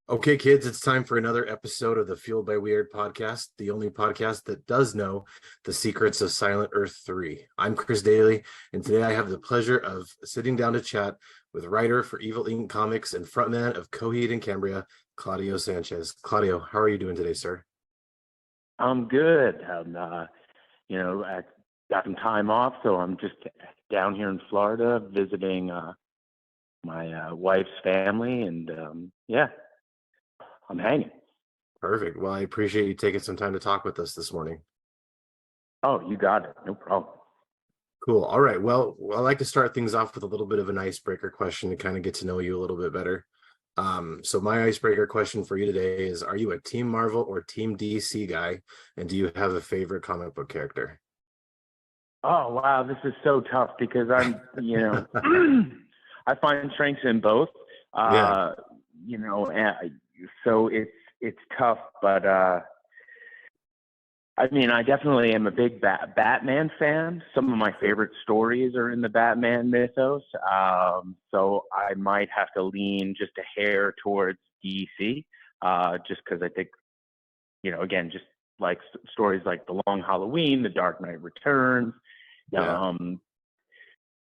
Okay, kids, it's time for another episode of the Fueled by Weird podcast, the only podcast that does know the secrets of Silent Earth 3. I'm Chris Daly, and today I have the pleasure of sitting down to chat with writer for Evil Inc. Comics and frontman of Coheed and Cambria, Claudio Sanchez. Claudio, how are you doing today, sir? I'm good. I got some time off, so I'm just down here in Florida visiting my wife's family, and I'm hanging. Perfect. Well, I appreciate you taking some time to talk with us this morning. Oh, you got it. No problem. Cool. All right. Well, I like to start things off with a little bit of an icebreaker question to kind of get to know you a little bit better. So my icebreaker question for you today is, are you a Team Marvel or Team DC guy? And do you have a favorite comic book character? Oh, wow. This is so tough because I'm, I find strengths in both. Yeah. So it's tough, but I definitely am a big Batman fan. Some of my favorite stories are in the Batman mythos. So I might have to lean just a hair towards DC, just because I think, again, just like stories like The Long Halloween, The Dark Knight Returns,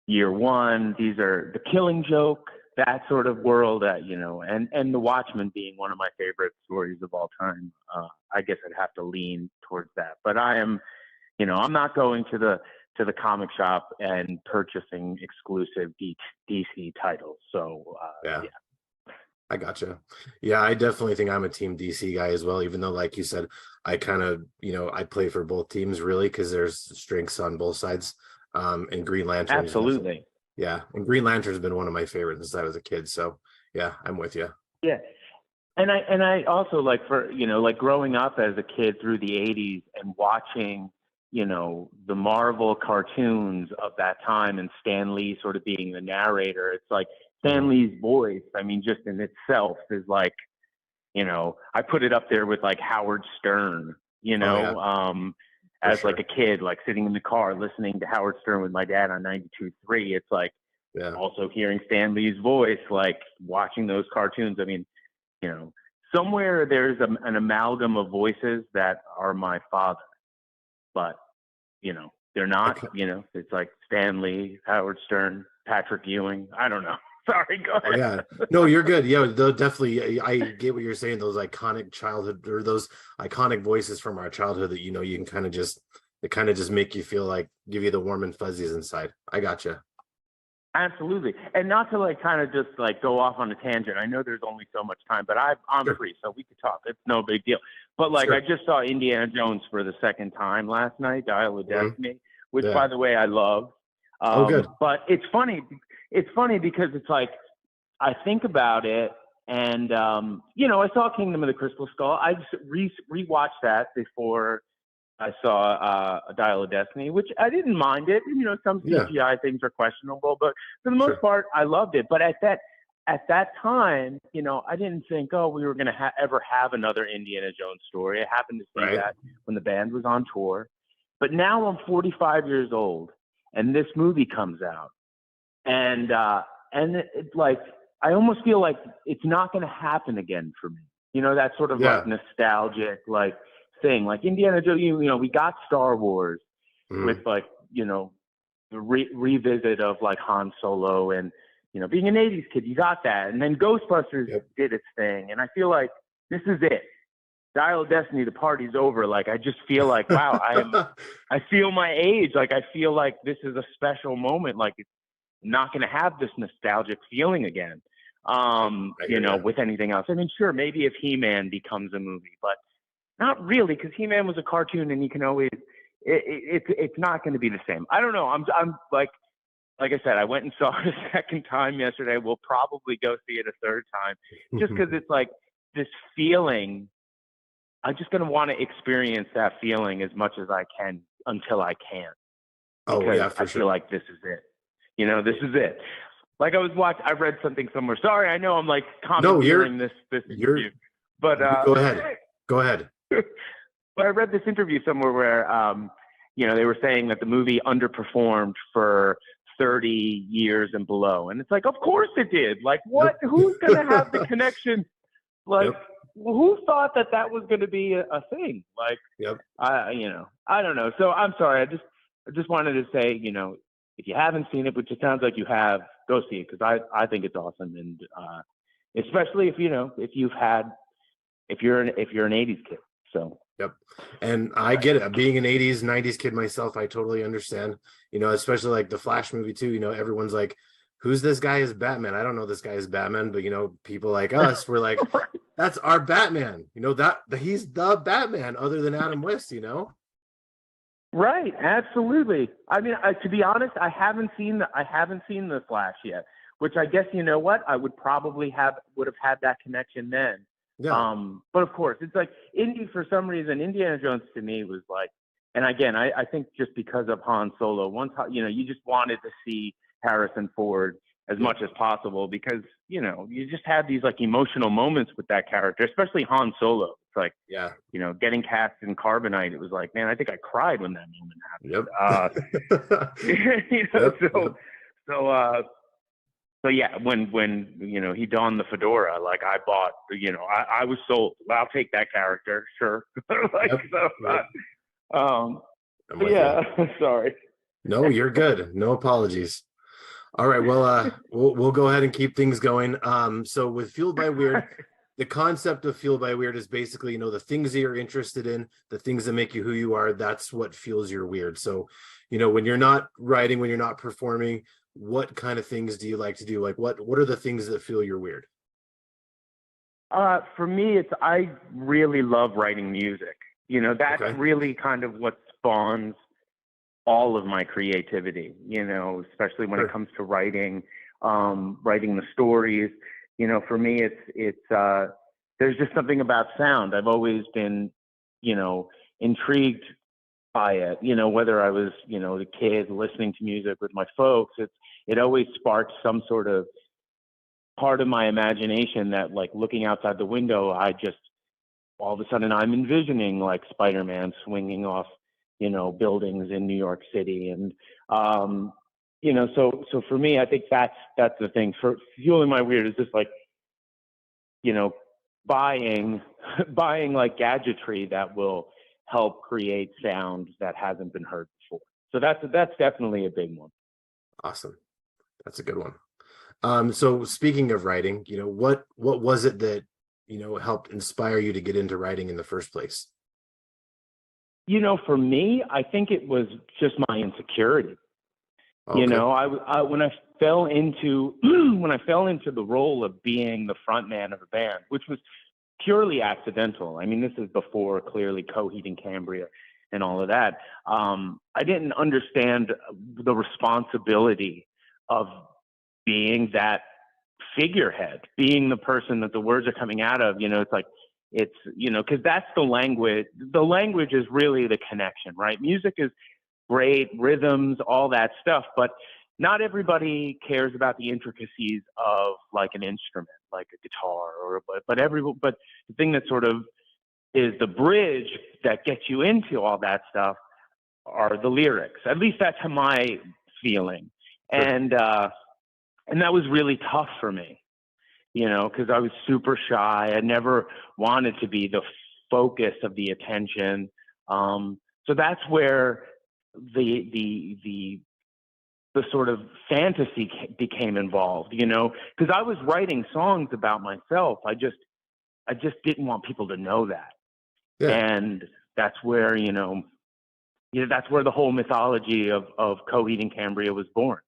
Year One. These are The Killing Joke, that sort of world, and The Watchmen being one of my favorite stories of all time. I guess I'd have to lean towards that. But I am, I'm not going to the comic shop and purchasing exclusive DC titles. So yeah. I gotcha. Yeah, I definitely think I'm a Team DC guy as well, even though, like you said, I kind of, I play for both teams really because there's strengths on both sides. And Green Lantern. Absolutely. Yeah, and Green Lantern's been one of my favorites since I was a kid. So yeah, I'm with you. Yeah. And I also like growing up as a kid through the 80s and watching, the Marvel cartoons of that time and Stan Lee sort of being the narrator. It's like Stan Lee's voice, just in itself is like, I put it up there with like Howard Stern, as like a kid, like sitting in the car listening to Howard Stern with my dad on 92.3. It's like also hearing Stan Lee's voice, like watching those cartoons. Somewhere there's an amalgam of voices that are my father, but, they're not, it's like Stan Lee, Howard Stern, Patrick Ewing. I don't know. Sorry, go ahead. Yeah, no, you're good. Yeah, definitely. I get what you're saying. Those iconic childhood or those iconic voices from our childhood that, you can kind of just make you feel like, give you the warm and fuzzies inside. I gotcha. Absolutely. And not to kind of just go off on a tangent. I know there's only so much time, but I'm free, so we could talk. It's no big deal. But I just saw Indiana Jones for the second time last night, Dial of Destiny, which by the way, I love. Good. But it's funny because it's like, I think about it and, I saw Kingdom of the Crystal Skull. I just rewatched that before I saw a Dial of Destiny, which I didn't mind it. Some CGI things are questionable, but for the most part, I loved it. But at that time, I didn't think, we were going to ever have another Indiana Jones story. I happened to see that when the band was on tour. But now I'm 45 years old, and this movie comes out, and it's like I almost feel like it's not going to happen again for me. That sort of like nostalgic thing, like Indiana Jones. We got Star Wars with the revisit of like Han Solo, and being an 80s kid, you got that, and then Ghostbusters did its thing, and I feel like this is it. Dial of Destiny, the party's over. Like, I just feel like, wow, I feel my age. Like, I feel like this is a special moment. Like, it's not going to have this nostalgic feeling again, with anything else. Sure, maybe if He-Man becomes a movie, but not really, because He-Man was a cartoon, and you can always, it's not going to be the same. I don't know. I'm like I said, I went and saw it a second time yesterday. We'll probably go see it a third time, just because it's like this feeling. I'm just going to want to experience that feeling as much as I can until I can't. Because I feel like this is it. This is it. Like I read something somewhere. Sorry, I know I'm like commandeering this interview. But Go ahead. But I read this interview somewhere where, they were saying that the movie underperformed for 30 years and below. And it's like, of course it did. Like, what? Who's going to have the connection? Like, Yep. who thought that that was going to be a thing? Like, Yep. I don't know. So I'm sorry. I just wanted to say, if you haven't seen it, which it sounds like you have, go see it, because I think it's awesome, and especially if you're an '80s kid. So. Yep. And I get it. Being an 80s, 90s kid myself, I totally understand. Especially like the Flash movie too. Everyone's like, who's this guy as Batman? I don't know this guy as Batman, but people like us were like, that's our Batman. That he's the Batman other than Adam West, Right, absolutely. I mean, to be honest, I haven't seen the Flash yet, which I guess I would have had that connection then. Yeah. But of course, it's like for some reason, Indiana Jones to me was like, and again, I think just because of Han Solo, you just wanted to see Harrison Ford as much as possible, because you just had these like emotional moments with that character, especially Han Solo. It's like, yeah, getting cast in Carbonite, it was like, man, I think I cried when that moment happened. Yep. So yeah, when he donned the fedora, like I bought, I was sold. Well, I'll take that character, sure. Sorry. No, you're good. No apologies. All right, well, we'll go ahead and keep things going. So with Fueled by Weird, the concept of Fueled by Weird is basically, the things that you're interested in, the things that make you who you are. That's what fuels your weird. So, when you're not writing, when you're not performing, what kind of things do you like to do? Like what are the things that fuel your weird? For me, I really love writing music. That's really kind of what spawns all of my creativity, especially when it comes to writing the stories. For me, it's there's just something about sound. I've always been, intrigued by it, whether I was, the kid listening to music with my folks, it always sparked some sort of part of my imagination that, like, looking outside the window, all of a sudden I'm envisioning like Spider-Man swinging off, buildings in New York City. And, so for me, I think that's the thing. For fueling my weird is just like, buying like gadgetry that will help create sound that hasn't been heard before. So that's definitely a big one. Awesome. That's a good one. So speaking of writing, what was it that, helped inspire you to get into writing in the first place? For me, I think it was just my insecurity. Okay. I when I fell into the role of being the front man of a band, which was purely accidental. I mean, this is before clearly Coheed and Cambria and all of that. I didn't understand the responsibility of being that figurehead, being the person that the words are coming out of. It's like, because that's the language. The language is really the connection, right? Music is great, rhythms, all that stuff, but not everybody cares about the intricacies of like an instrument, like a guitar, but the thing that sort of is the bridge that gets you into all that stuff are the lyrics. At least that's my feeling. Sure. And that was really tough for me, because I was super shy. I never wanted to be the focus of the attention. So that's where the sort of fantasy became involved, because I was writing songs about myself. I just didn't want people to know that. Yeah. And that's where, that's where the whole mythology of Coheed and Cambria was born.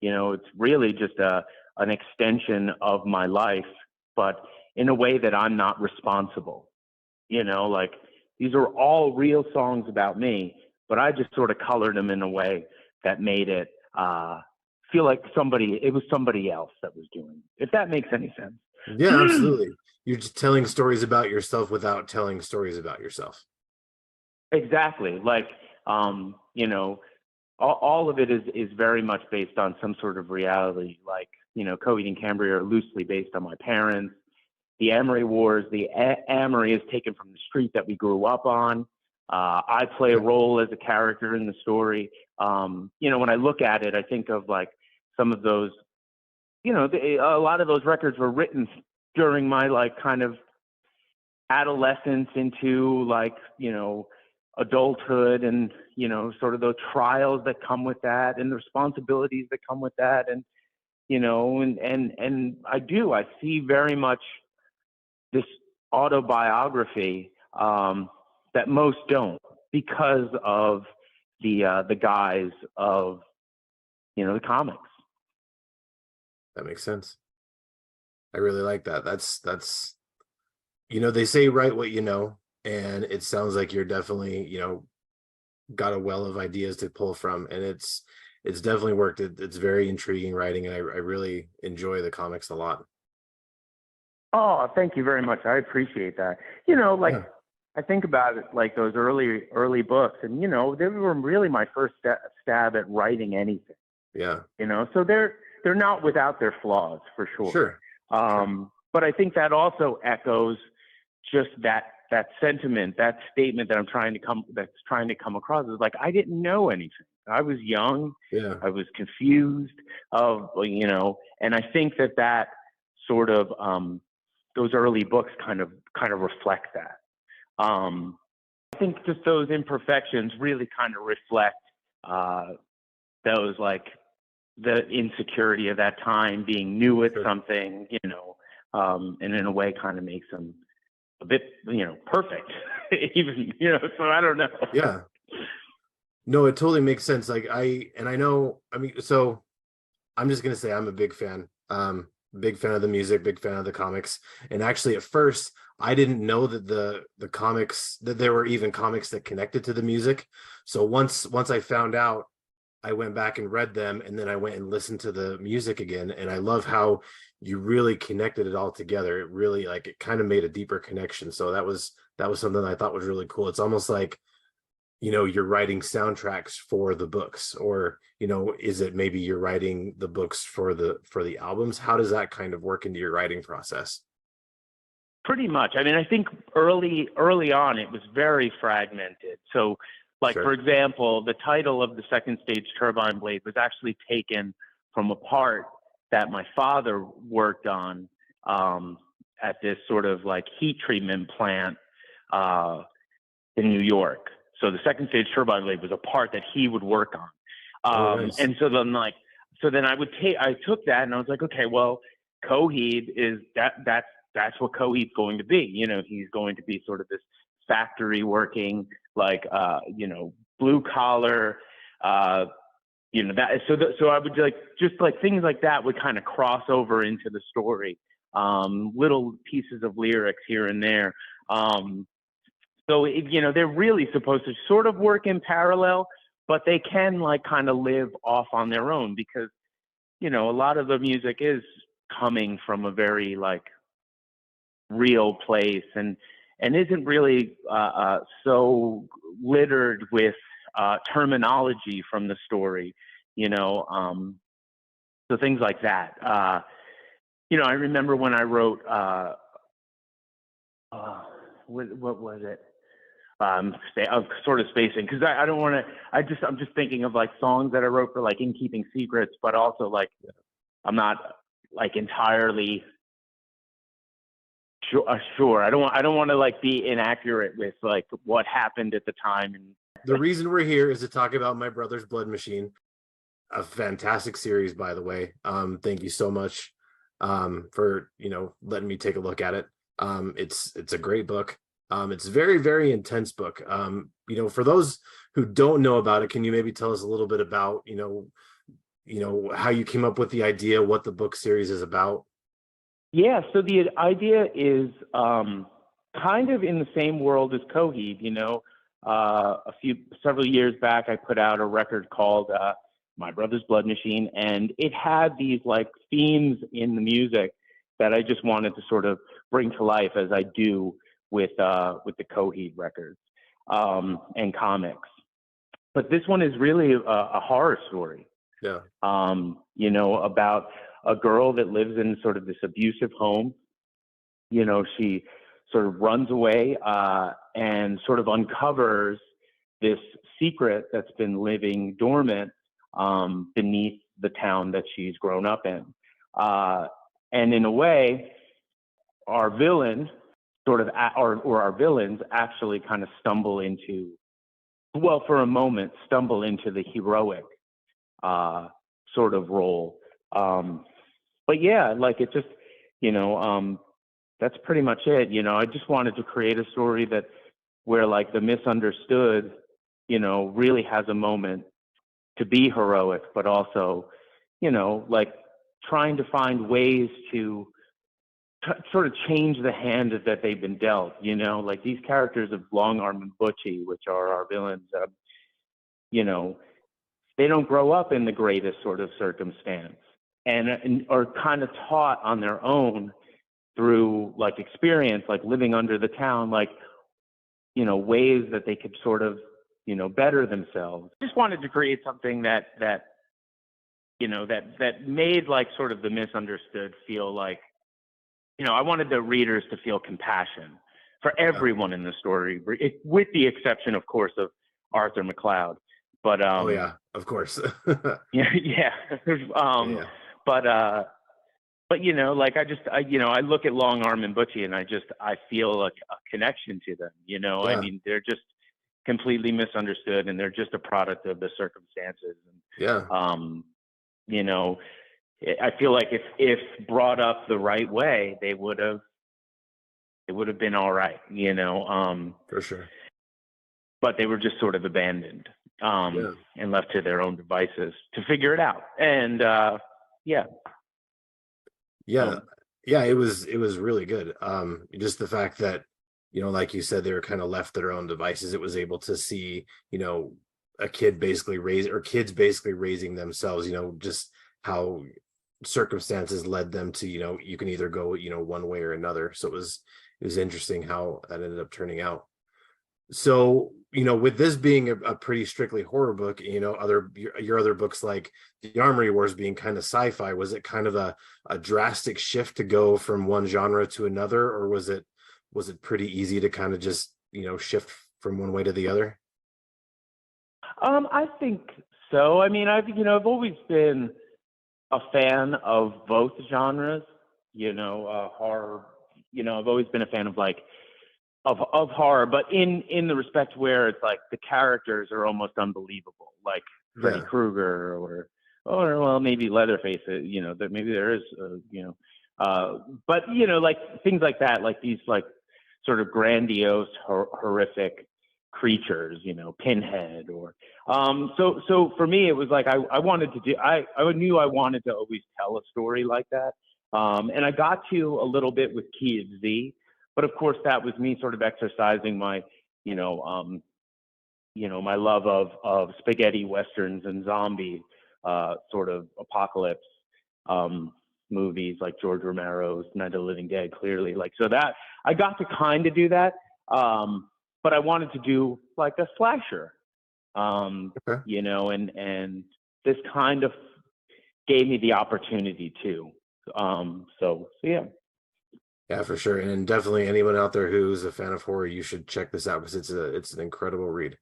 It's really just an extension of my life, but in a way that I'm not responsible. Like, these are all real songs about me, but I just sort of colored them in a way that made it feel like it was somebody else that was doing it, if that makes any sense. Yeah, absolutely. You're just telling stories about yourself without telling stories about yourself. Exactly. Like, all of it is very much based on some sort of reality. Like, Coheed and Cambria are loosely based on my parents. The Amory Wars, the Amory is taken from the street that we grew up on. I play a role as a character in the story. When I look at it, I think of like some of those, a lot of those records were written during my like kind of adolescence into like, you know, adulthood and, you know, sort of the trials that come with that and the responsibilities that come with that. And, you know, and I see very much this autobiography that most don't, because of the guise of, you know, the comics. That makes sense. I really like that. That's, you know, they say write what you know, and it sounds like you're definitely, you know, got a well of ideas to pull from, and it's definitely worked. It's very intriguing writing, and I really enjoy the comics a lot. Oh, thank you very much. I appreciate that. You know, like Yeah. I think about it, like those early books, and you know, they were really my first stab at writing anything. Yeah. You know, so they're not without their flaws for sure. Sure. But I think that also echoes just that sentiment, that statement that that's trying to come across is like, I didn't know anything. I was young. Yeah. I was confused of, you know, and I think that sort of, those early books kind of reflect that. I think just those imperfections really kind of reflect, those like the insecurity of that time, being new at something, you know, and in a way kind of makes them a bit, you know, perfect even, you know, so I don't know. Yeah. No, it totally makes sense. Like I know, I mean, so I'm just going to say I'm a big fan. Big fan of the music, big fan of the comics. And actually at first I didn't know that the comics, that there were even comics that connected to the music. So once I found out, I went back and read them, and then I went and listened to the music again. And I love how you really connected it all together. It really, like, it kind of made a deeper connection. So that was something I thought was really cool. It's almost like, you know, you're writing soundtracks for the books, or, you know, is it maybe you're writing the books for the albums? How does that kind of work into your writing process? Pretty much. I mean, I think early on it was very fragmented. So, like, Sure. for example, the title of the Second Stage Turbine Blade was actually taken from a part that my father worked on at this sort of like heat treatment plant in New York. So the Second Stage Turbine Blade was a part that he would work on. Nice. And so then I took that and I was like, okay, well, Coheed is that's what Coheed's going to be. You know, he's going to be sort of this factory working, like, you know, blue collar, you know, that. So I would like, just like things like that would kind of cross over into the story, little pieces of lyrics here and there. So, you know, they're really supposed to sort of work in parallel, but they can like kind of live off on their own, because, you know, a lot of the music is coming from a very like real place, and isn't really so littered with terminology from the story, you know. So things like that. You know, I remember when I wrote, what was it? I'm sort of spacing, because I don't want to. I'm just thinking of like songs that I wrote for like In Keeping Secrets, but also like I'm not like entirely sure. I don't want to like be inaccurate with like what happened at the time. And The reason we're here is to talk about My Brother's Blood Machine, a fantastic series, by the way. Thank you so much for, you know, letting me take a look at it. It's a great book. It's a very, very intense book. You know, for those who don't know about it, can you maybe tell us a little bit about, you know, how you came up with the idea, what the book series is about? yeah, so the idea is kind of in the same world as Coheed. You know, several years back, I put out a record called My Brother's Blood Machine, and it had these like themes in the music that I just wanted to sort of bring to life, as I do with the Coheed records and comics. But this one is really a horror story. Yeah. You know, about a girl that lives in sort of this abusive home. You know, she sort of runs away and sort of uncovers this secret that's been living dormant beneath the town that she's grown up in. And in a way, our villain sort of, or our villains actually kind of stumble into, well, for a moment, stumble into the heroic sort of role. But yeah, like it just, that's pretty much it. I just wanted to create a story where like the misunderstood, really has a moment to be heroic, but also, like trying to find ways to sort of change the hand that they've been dealt, like these characters of Long Arm and Butchie, which are our villains, they don't grow up in the greatest sort of circumstance and are kind of taught on their own through like experience, like living under the town, like, ways that they could sort of, better themselves. Just wanted to create something that made like sort of the misunderstood feel like, I wanted the readers to feel compassion for everyone in the story, with the exception, of course, of Arthur McLeod. But oh yeah, of course. yeah. But like I look at Long Arm and Butchie, and I feel a connection to them. I mean, they're just completely misunderstood, and they're just a product of the circumstances. And, I feel like if brought up the right way, it would have been all right, For sure. But they were just sort of abandoned, and left to their own devices to figure it out. And it was really good. Just the fact that, like you said, they were kind of left to their own devices. It was able to see, a kid basically kids basically raising themselves, just how circumstances led them to, you can either go, one way or another. So it was interesting how that ended up turning out. So, with this being a pretty strictly horror book, your other books like the Amory Wars being kind of sci-fi, was it kind of a drastic shift to go from one genre to another, or was it pretty easy to kind of just, shift from one way to the other? I think so. I mean, I've always been a fan of both genres, horror, I've always been a fan of like, of horror, but in the respect where it's like the characters are almost unbelievable, like Freddy Krueger or well, maybe Leatherface, that maybe there is, but like things like that, like these like sort of grandiose, horrific creatures, Pinhead or, so for me, it was like, I wanted to do, I knew I wanted to always tell a story like that. And I got to a little bit with Key of Z, but of course that was me sort of exercising my, my love of spaghetti westerns and zombie, sort of apocalypse, movies like George Romero's Night of the Living Dead, clearly. Like, so that I got to kind of do that. But I wanted to do like a slasher, and this kind of gave me the opportunity to. So yeah. Yeah, for sure. And definitely anyone out there who's a fan of horror, you should check this out because it's an incredible read.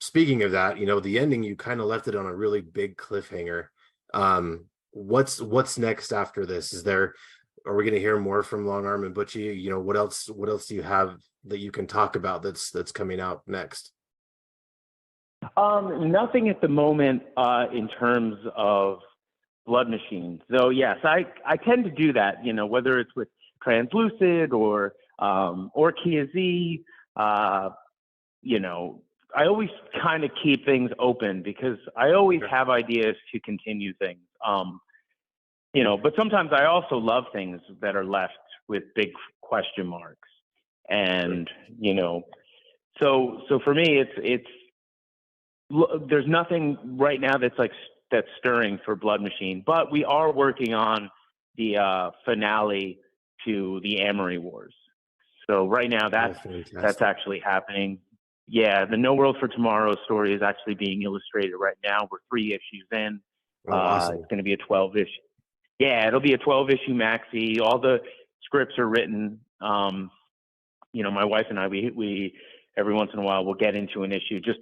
Speaking of that, the ending, you kind of left it on a really big cliffhanger. What's next after this? Are we going to hear more from Long Arm and Butchie? What else do you have that you can talk about that's coming out next? Nothing at the moment, in terms of Blood Machine. So yes, I tend to do that, whether it's with Translucid or Kia Z, I always kind of keep things open because I always have ideas to continue things. But sometimes I also love things that are left with big question marks. And, so for me, there's nothing right now that's stirring for Blood Machine, but we are working on the finale to the Amory Wars. So right now that's actually happening. Yeah, the No World for Tomorrow story is actually being illustrated right now. We're 3 issues in. Oh, awesome. It's going to be a 12-issue. Yeah, it'll be a 12-issue maxi. All the scripts are written. My wife and I, we every once in a while we'll get into an issue just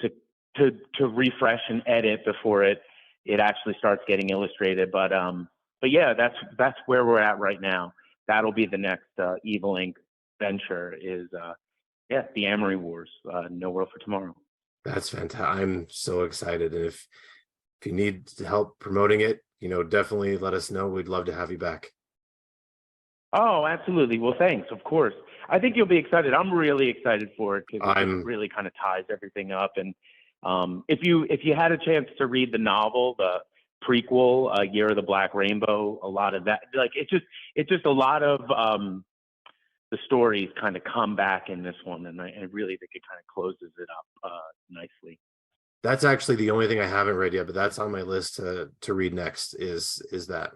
to refresh and edit before it actually starts getting illustrated. But yeah, that's where we're at right now. that'll be the next Evil Inc. venture is the Amory Wars, No World for Tomorrow. That's fantastic. I'm so excited. And if you need help promoting it, definitely let us know. We'd love to have you back. Oh, absolutely. Well, thanks. Of course. I think you'll be excited. I'm really excited for it because it really kind of ties everything up. And if you had a chance to read the novel, the prequel, Year of the Black Rainbow, a lot of that, like it's just a lot of the stories kind of come back in this one, and I really think it kind of closes it up nicely. That's actually the only thing I haven't read yet, but that's on my list to read next. Is that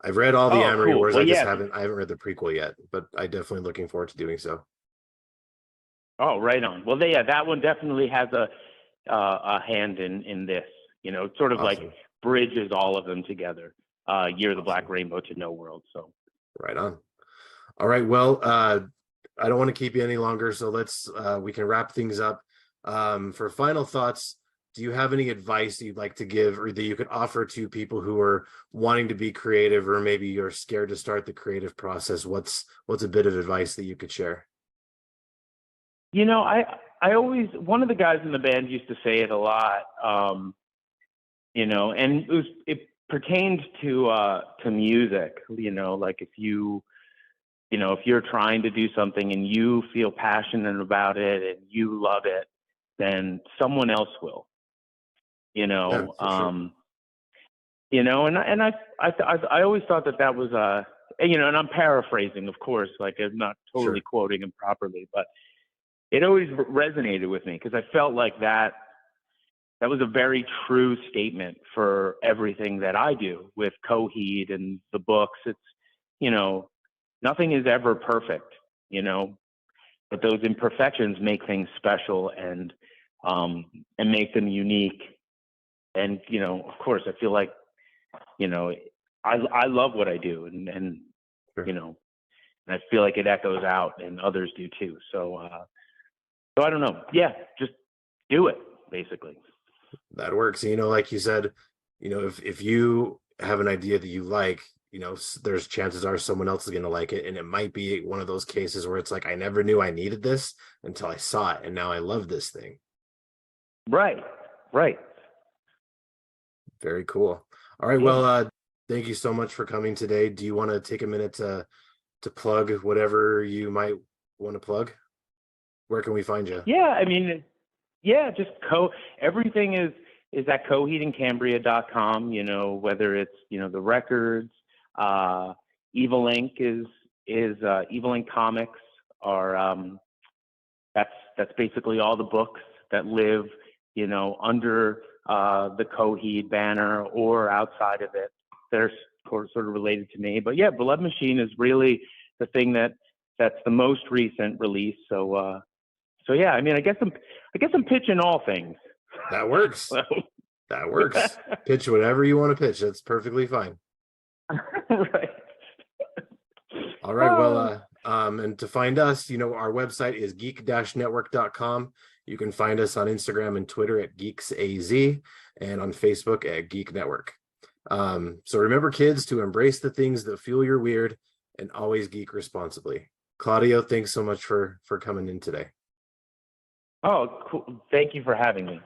I've read all the Amory Wars. Well, I haven't read the prequel yet, but I definitely looking forward to doing so. Oh, right on. Well, that one definitely has a hand in this. It sort of awesome. like bridges all of them together. Year of the Black Rainbow to No World. So right on. All right. Well, I don't want to keep you any longer, so we can wrap things up. For final thoughts, do you have any advice that you'd like to give or that you could offer to people who are wanting to be creative, or maybe you're scared to start the creative process? What's a bit of advice that you could share? I always, one of the guys in the band used to say it a lot, and it pertained to music, like if you're trying to do something and you feel passionate about it and you love it, then someone else will, Yeah, sure. and I always thought that was, and I'm paraphrasing, of course, like I'm not totally quoting him properly, but it always resonated with me because I felt like that was a very true statement for everything that I do with Coheed and the books. It's, nothing is ever perfect, but those imperfections make things special and make them unique. And, of course, I feel like, I love what I do and Sure. and I feel like it echoes out and others do too. So I don't know. Yeah, just do it, basically. That works. Like you said, if you have an idea that you like, there's chances are someone else is going to like it. And it might be one of those cases where it's like, I never knew I needed this until I saw it. And now I love this thing. Right. Very cool. All right. Well, thank you so much for coming today. Do you want to take a minute to plug whatever you might want to plug? Where can we find you? Yeah, I mean, just everything is at coheedandcambria.com, whether it's, the records, Evil Inc. is Evil Inc. Comics are, that's basically all the books that live, under the Coheed banner or outside of it. They're sort of related to me. But yeah, Blood Machine is really the thing that's the most recent release. So yeah, I mean, I guess I'm pitching all things. That works. That works. Pitch whatever you want to pitch. That's perfectly fine. Right. All right. Well, and to find us, our website is geek-network.com. You can find us on Instagram and Twitter at GeeksAZ and on Facebook at Geek Network. So remember, kids, to embrace the things that fuel your weird and always geek responsibly. Claudio, thanks so much for coming in today. Oh, cool. Thank you for having me.